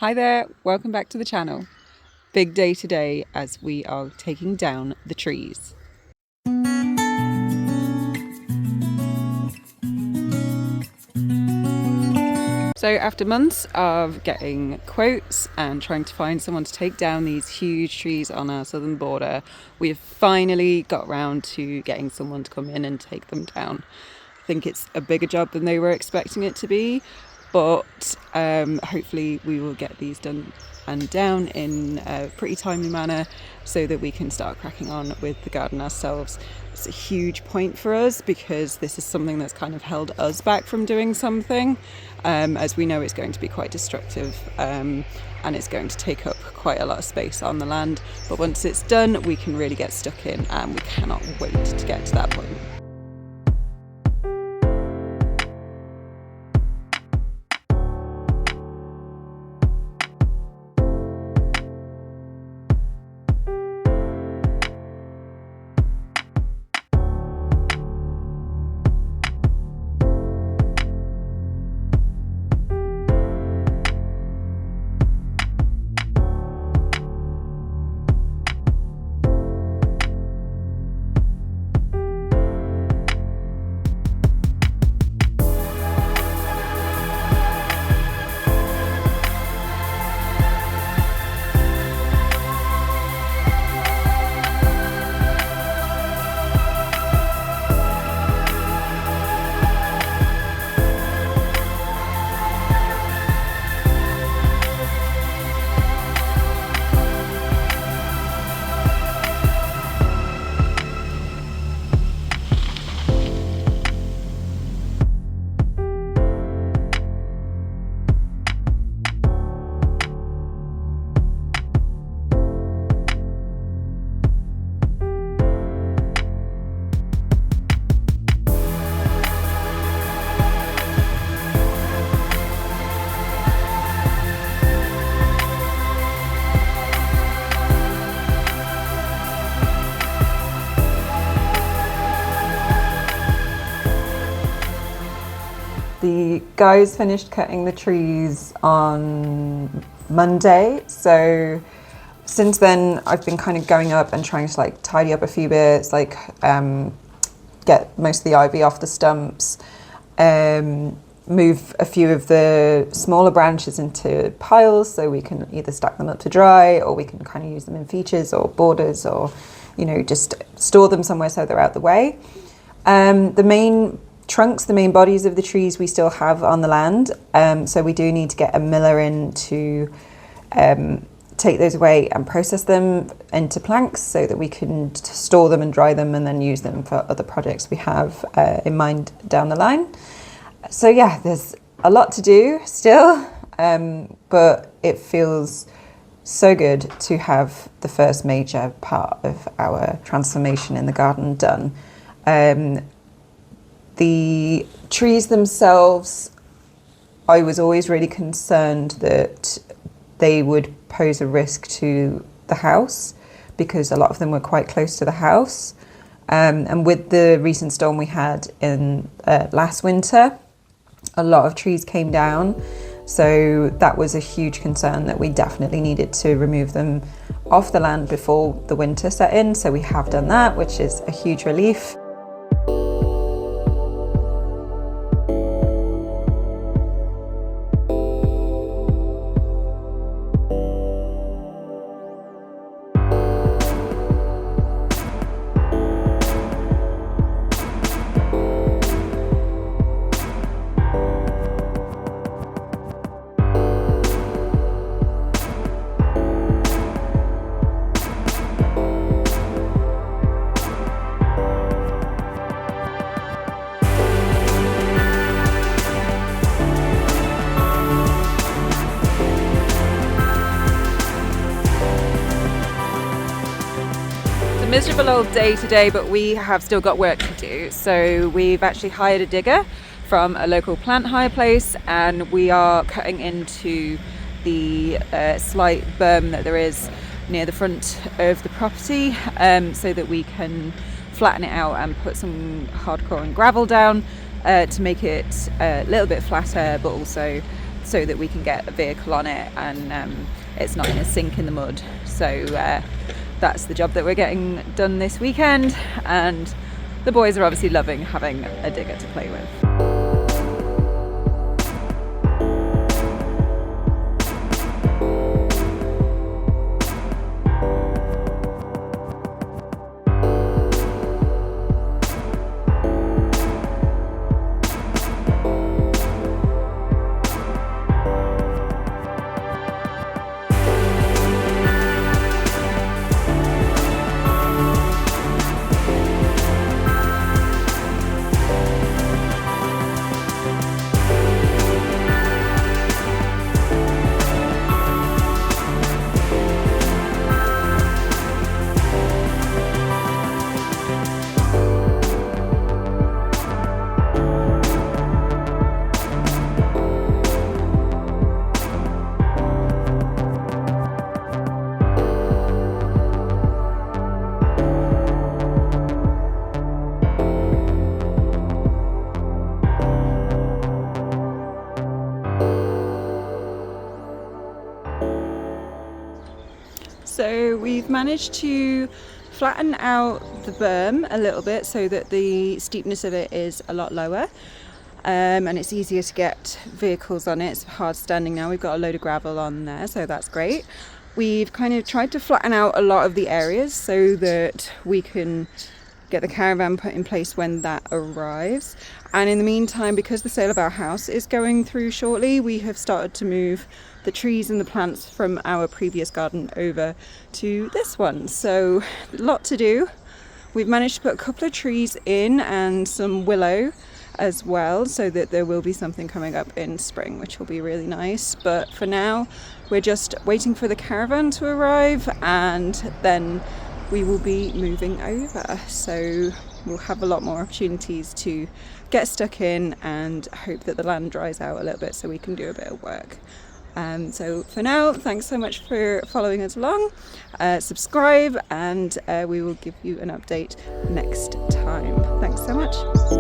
Hi there, welcome back to the channel. Big day today as we are taking down the trees. So after months of getting quotes and trying to find someone to take down these huge trees on our southern border, we have finally got around to getting someone to come in and take them down. I think it's a bigger job than they were expecting it to be, but hopefully we will get these done and down in a pretty timely manner so that we can start cracking on with the garden ourselves. It's a huge point for us because this is something that's kind of held us back from doing something, as we know it's going to be quite destructive and it's going to take up quite a lot of space on the land. But once it's done, we can really get stuck in, and we cannot wait to get to that point. The guys finished cutting the trees on Monday, so since then I've been kind of going up and trying to tidy up a few bits, get most of the ivy off the stumps, move a few of the smaller branches into piles so we can either stack them up to dry, or we can kind of use them in features or borders, or just store them somewhere so they're out the way. The main trunks, the main bodies of the trees we still have on the land, so we do need to get a miller in to take those away and process them into planks so that we can store them and dry them and then use them for other projects we have in mind down the line. So yeah, there's a lot to do still, but it feels so good to have the first major part of our transformation in the garden done. The trees themselves, I was always really concerned that they would pose a risk to the house because a lot of them were quite close to the house. And with the recent storm we had in last winter, a lot of trees came down. So that was a huge concern that we definitely needed to remove them off the land before the winter set in. So we have done that, which is a huge relief. Miserable old day today, but we have still got work to do. So we've actually hired a digger from a local plant hire place, and we are cutting into the slight berm that there is near the front of the property, so that we can flatten it out and put some hardcore and gravel down to make it a little bit flatter, but also so that we can get a vehicle on it and it's not in a sink in the mud. So that's the job that we're getting done this weekend, and the boys are obviously loving having a digger to play with. So we've managed to flatten out the berm a little bit so that the steepness of it is a lot lower, and it's easier to get vehicles on it. It's hard standing now. We've got a load of gravel on there, so that's great. We've kind of tried to flatten out a lot of the areas so that we can get the caravan put in place when that arrives. And in the meantime, because the sale of our house is going through shortly, we have started to move the trees and the plants from our previous garden over to this one. So a lot to do. We've managed to put a couple of trees in and some willow as well, so that there will be something coming up in spring, which will be really nice. But for now, we're just waiting for the caravan to arrive, and then we will be moving over. So we'll have a lot more opportunities to get stuck in and hope that the land dries out a little bit so we can do a bit of work. So for now, thanks so much for following us along. Subscribe, and we will give you an update next time. Thanks so much.